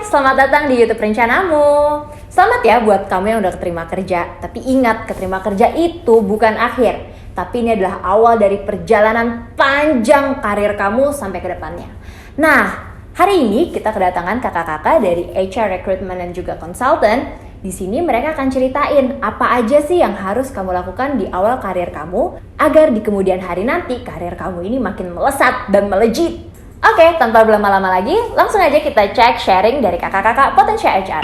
selamat datang di YouTube Rencanamu. Selamat ya buat kamu yang udah keterima kerja. Tapi ingat, keterima kerja itu bukan akhir. Tapi ini adalah awal dari perjalanan panjang karir kamu sampai ke depannya. Nah, hari ini kita kedatangan kakak-kakak dari HR Recruitment dan juga Consultant. Di sini mereka akan ceritain apa aja sih yang harus kamu lakukan di awal karir kamu agar di kemudian hari nanti karir kamu ini makin melesat dan melejit. Oke, tanpa berlama-lama lagi, langsung aja kita cek sharing dari kakak-kakak Potensia HR.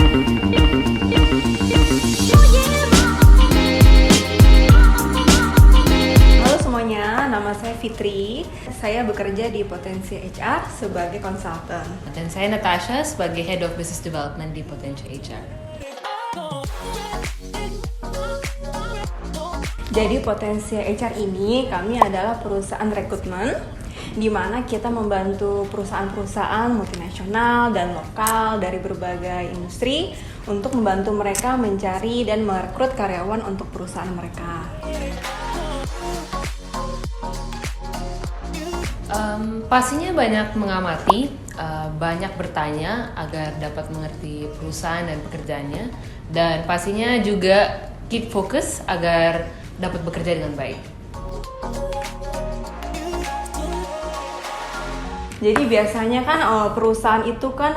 Halo semuanya, nama saya Fitri. Saya bekerja di Potensia HR sebagai konsultan. Dan saya Natasha sebagai Head of Business Development di Potensia HR. Jadi Potensia HR ini kami adalah perusahaan rekrutmen di mana kita membantu perusahaan-perusahaan multinasional dan lokal dari berbagai industri untuk membantu mereka mencari dan merekrut karyawan untuk perusahaan mereka. Pastinya banyak mengamati, banyak bertanya agar dapat mengerti perusahaan dan pekerjaannya, dan pastinya juga keep fokus agar dapat bekerja dengan baik. Jadi biasanya kan perusahaan itu kan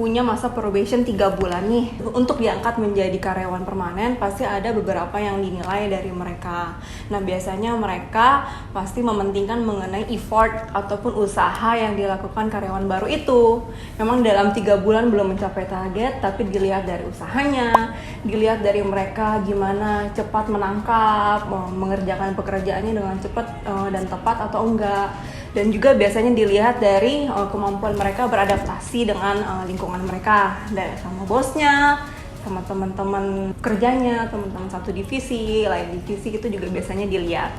punya masa probation 3 bulan nih. Untuk diangkat menjadi karyawan permanen pasti ada beberapa yang dinilai dari mereka. Nah biasanya mereka pasti mementingkan mengenai effort ataupun usaha yang dilakukan karyawan baru itu. Memang dalam 3 bulan belum mencapai target, tapi dilihat dari usahanya, dilihat dari mereka gimana cepat menangkap, mengerjakan pekerjaannya dengan cepat dan tepat atau enggak. Dan juga biasanya dilihat dari kemampuan mereka beradaptasi dengan lingkungan mereka, dari sama bosnya, sama teman-teman kerjanya, teman-teman satu divisi, lain divisi itu juga biasanya dilihat.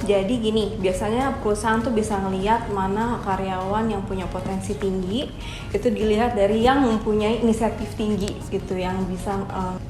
Jadi gini, biasanya perusahaan tuh bisa ngelihat mana karyawan yang punya potensi tinggi, itu dilihat dari yang mempunyai inisiatif tinggi gitu, yang bisa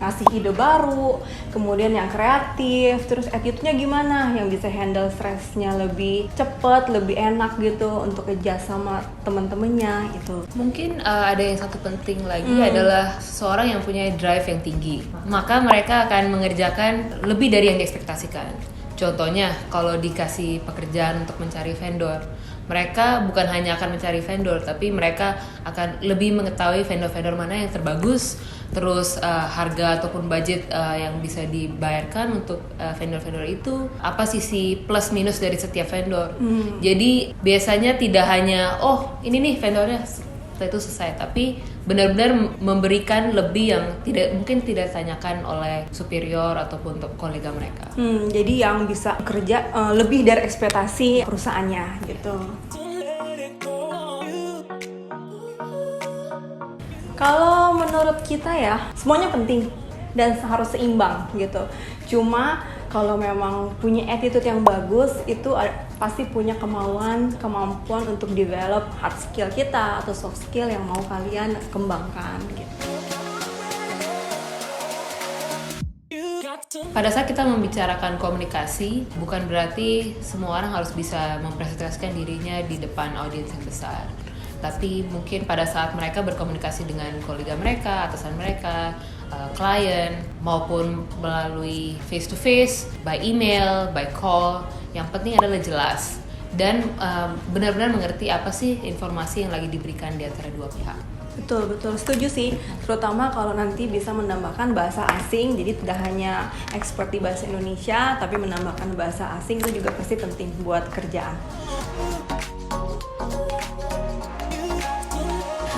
ngasih ide baru, kemudian yang kreatif, terus attitude-nya gimana, yang bisa handle stresnya lebih cepet, lebih enak gitu untuk kerja sama teman-temannya itu. Mungkin ada yang satu penting lagi adalah seseorang yang punya drive yang tinggi. Maka mereka akan mengerjakan lebih dari yang diekspektasikan. Contohnya, kalau dikasih pekerjaan untuk mencari vendor, mereka bukan hanya akan mencari vendor, tapi mereka akan lebih mengetahui vendor-vendor mana yang terbagus, terus harga ataupun budget yang bisa dibayarkan untuk vendor-vendor itu, apa sisi plus minus dari setiap vendor. Jadi biasanya tidak hanya, oh ini nih vendornya, setelah itu selesai, tapi benar-benar memberikan lebih yang mungkin tidak ditanyakan oleh superior ataupun untuk kolega mereka. Jadi yang bisa kerja lebih dari ekspektasi perusahaannya gitu. Kalau menurut kita ya, semuanya penting dan harus seimbang gitu. Cuma kalau memang punya attitude yang bagus, itu pasti punya kemampuan untuk develop hard skill kita atau soft skill yang mau kalian kembangkan gitu. Pada saat kita membicarakan komunikasi, bukan berarti semua orang harus bisa mempresentasikan dirinya di depan audiens yang besar. Tapi mungkin pada saat mereka berkomunikasi dengan kolega mereka, atasan mereka, klien, maupun melalui face to face, by email, by call, yang penting adalah jelas dan benar-benar mengerti apa sih informasi yang lagi diberikan di antara dua pihak. Betul, setuju sih, terutama kalau nanti bisa menambahkan bahasa asing, jadi tidak hanya expert di bahasa Indonesia, tapi menambahkan bahasa asing itu juga pasti penting buat kerjaan.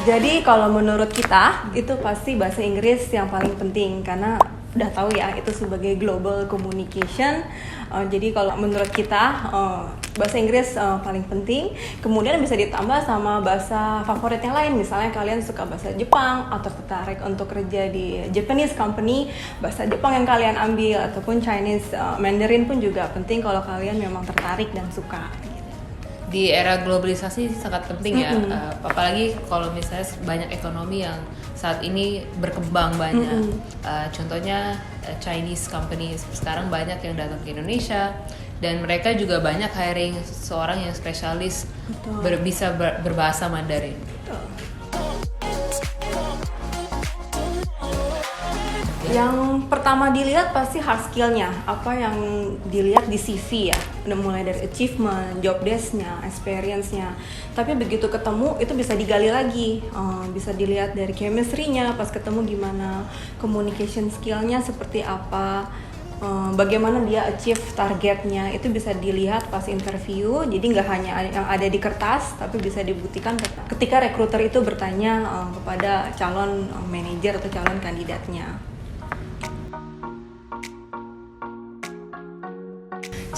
Jadi kalau menurut kita, itu pasti bahasa Inggris yang paling penting, karena udah tahu ya, itu sebagai global communication. Jadi kalau menurut kita, bahasa Inggris paling penting. Kemudian bisa ditambah sama bahasa favorit yang lain. Misalnya kalian suka bahasa Jepang atau tertarik untuk kerja di Japanese company, bahasa Jepang yang kalian ambil, ataupun Chinese Mandarin pun juga penting kalau kalian memang tertarik dan suka. Di era globalisasi sangat penting ya, apalagi kalau misalnya banyak ekonomi yang saat ini berkembang banyak. Contohnya Chinese companies sekarang banyak yang datang ke Indonesia, Dan mereka juga banyak hiring seorang yang spesialis bisa berbahasa Mandarin. Yang pertama dilihat pasti hard skill-nya, apa yang dilihat di CV ya, udah mulai dari achievement, job desk-nya, experience-nya. Tapi begitu ketemu itu bisa digali lagi, bisa dilihat dari chemistry-nya, pas ketemu gimana, communication skill-nya seperti apa, bagaimana dia achieve targetnya, itu bisa dilihat pas interview. Jadi nggak hanya yang ada di kertas, tapi bisa dibuktikan ketika recruiter itu bertanya kepada calon manajer atau calon kandidatnya.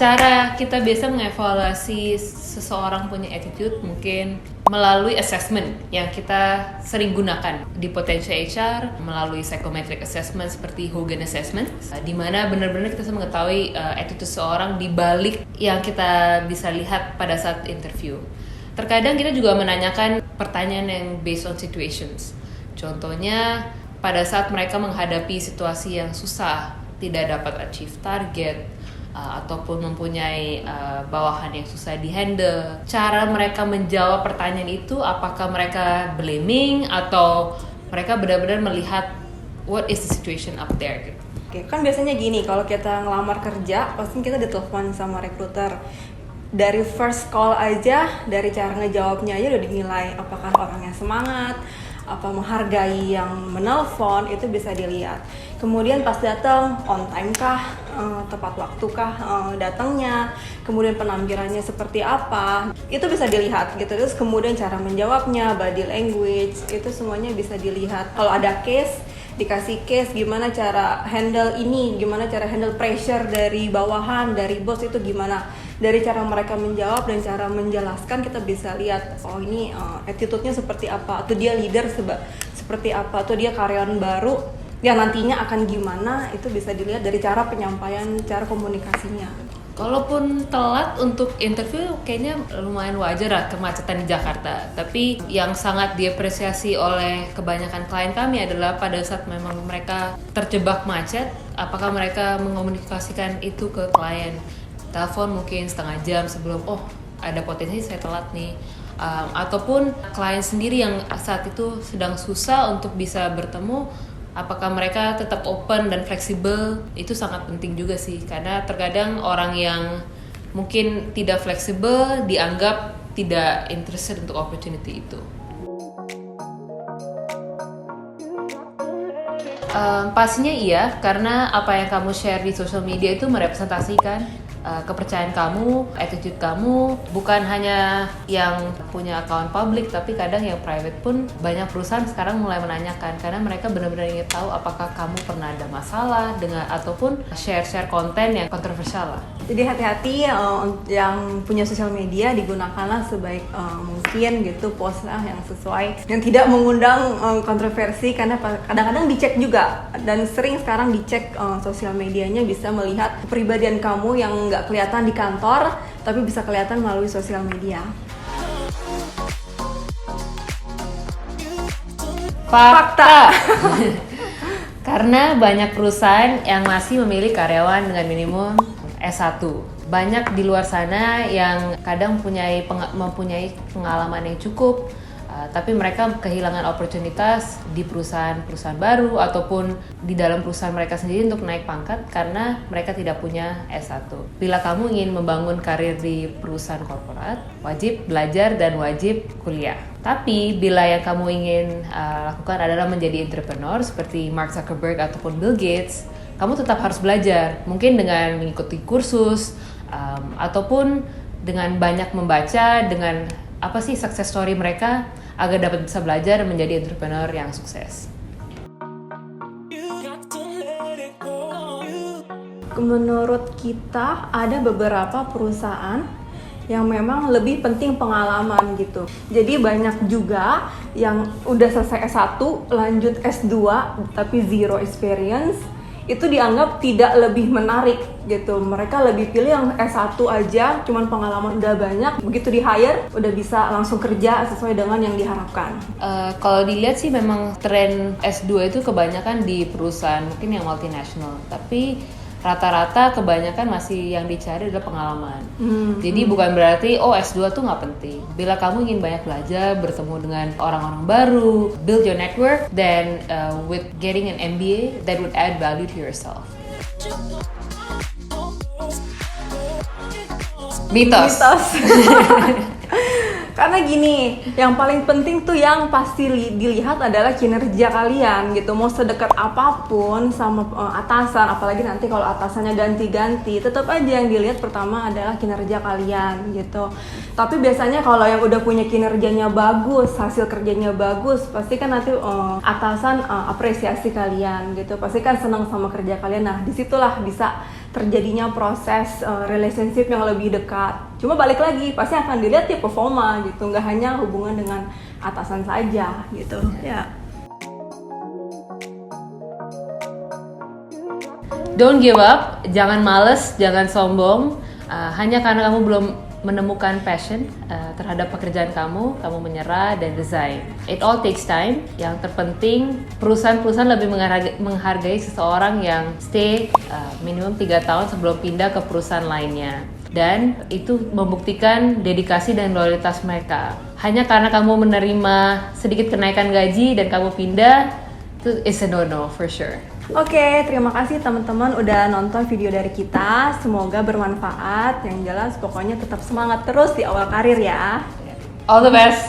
Cara kita biasa mengevaluasi seseorang punya attitude mungkin melalui assessment yang kita sering gunakan di Potential HR, melalui psychometric assessment seperti Hogan Assessment, di mana benar-benar kita bisa mengetahui attitude seseorang di balik yang kita bisa lihat pada saat interview. Terkadang kita juga menanyakan pertanyaan yang based on situations. Contohnya pada saat mereka menghadapi situasi yang susah, tidak dapat achieve target, ataupun mempunyai bawahan yang susah dihandle. Cara mereka menjawab pertanyaan itu, apakah mereka blaming atau mereka benar-benar melihat what is the situation up there gitu. Oke, kan biasanya gini, kalau kita ngelamar kerja, pasti kita ditelepon sama recruiter. Dari first call aja, dari cara ngejawabnya aja udah dinilai apakah orangnya semangat, apa menghargai yang menelpon, itu bisa dilihat. Kemudian pas datang on time kah, tepat waktu kah datangnya, kemudian penampilannya seperti apa, itu bisa dilihat gitu. Terus kemudian cara menjawabnya, body language, itu semuanya bisa dilihat. Kalau ada case, dikasih case gimana cara handle ini, gimana cara handle pressure dari bawahan, dari bos, itu gimana. Dari cara mereka menjawab dan cara menjelaskan kita bisa lihat, oh ini attitude-nya seperti apa, atau dia leader seperti apa, atau dia karyawan baru yang nantinya akan gimana, itu bisa dilihat dari cara penyampaian, cara komunikasinya. Kalaupun telat untuk interview kayaknya lumayan wajar lah kemacetan di Jakarta. Tapi yang sangat diapresiasi oleh kebanyakan klien kami adalah pada saat memang mereka terjebak macet, apakah mereka mengomunikasikan itu ke klien. Telepon mungkin setengah jam sebelum, oh ada potensi saya telat nih. Ataupun klien sendiri yang saat itu sedang susah untuk bisa bertemu, apakah mereka tetap open dan fleksibel, itu sangat penting juga sih. Karena terkadang orang yang mungkin tidak fleksibel dianggap tidak interested untuk opportunity itu. Pastinya iya, karena apa yang kamu share di social media itu merepresentasikan kepercayaan kamu, attitude kamu, bukan hanya yang punya account public, tapi kadang yang private pun banyak perusahaan sekarang mulai menanyakan, karena mereka benar-benar ingin tahu apakah kamu pernah ada masalah dengan ataupun share konten yang kontroversial lah. Jadi hati-hati yang punya sosial media, digunakanlah sebaik mungkin gitu, postlah yang sesuai, yang tidak mengundang kontroversi, karena kadang-kadang dicek juga, dan sering sekarang dicek sosial medianya, bisa melihat kepribadian kamu yang nggak kelihatan di kantor, tapi bisa kelihatan melalui sosial media. Fakta. Karena banyak perusahaan yang masih memilih karyawan dengan minimum S1. Banyak di luar sana yang kadang mempunyai pengalaman yang cukup, tapi mereka kehilangan oportunitas di perusahaan baru ataupun di dalam perusahaan mereka sendiri untuk naik pangkat karena mereka tidak punya S1. Bila kamu ingin membangun karir di perusahaan korporat, wajib belajar dan wajib kuliah. Tapi bila yang kamu ingin lakukan adalah menjadi entrepreneur seperti Mark Zuckerberg ataupun Bill Gates, kamu tetap harus belajar. Mungkin dengan mengikuti kursus ataupun dengan banyak membaca dengan apa sih success story mereka agar dapat bisa belajar menjadi entrepreneur yang sukses. Menurut kita ada beberapa perusahaan yang memang lebih penting pengalaman gitu. Jadi banyak juga yang udah selesai S1 lanjut S2 tapi zero experience, itu dianggap tidak lebih menarik gitu. Mereka lebih pilih yang S1 aja, cuman pengalaman udah banyak, begitu di hire udah bisa langsung kerja sesuai dengan yang diharapkan. Kalau dilihat sih memang tren S2 itu kebanyakan di perusahaan mungkin yang multinasional, tapi rata-rata kebanyakan masih yang dicari adalah pengalaman. Jadi bukan berarti S2 tuh nggak penting. Bila kamu ingin banyak belajar, bertemu dengan orang-orang baru, build your network, then with getting an MBA, that would add value to yourself. Mitos. Karena gini, yang paling penting tuh yang pasti dilihat adalah kinerja kalian gitu. Mau sedekat apapun sama atasan, apalagi nanti kalau atasannya ganti-ganti, tetap aja yang dilihat pertama adalah kinerja kalian gitu. Tapi biasanya kalau yang udah punya kinerjanya bagus, hasil kerjanya bagus, pasti kan nanti atasan apresiasi kalian gitu. Pasti kan senang sama kerja kalian. Nah, disitulah bisa terjadinya proses relationship yang lebih dekat. Cuma balik lagi, pasti akan dilihat ya performa gitu, nggak hanya hubungan dengan atasan saja gitu. Ya. Don't give up, jangan males, jangan sombong. Hanya karena kamu belum menemukan passion terhadap pekerjaan kamu menyerah dan resign. It all takes time. Yang terpenting, perusahaan-perusahaan lebih menghargai seseorang yang stay minimum 3 tahun sebelum pindah ke perusahaan lainnya. Dan itu membuktikan dedikasi dan loyalitas mereka. Hanya karena kamu menerima sedikit kenaikan gaji dan kamu pindah, itu is a no-no for sure. Oke, terima kasih teman-teman udah nonton video dari kita. Semoga bermanfaat. Yang jelas pokoknya tetap semangat terus di awal karir ya. All the best.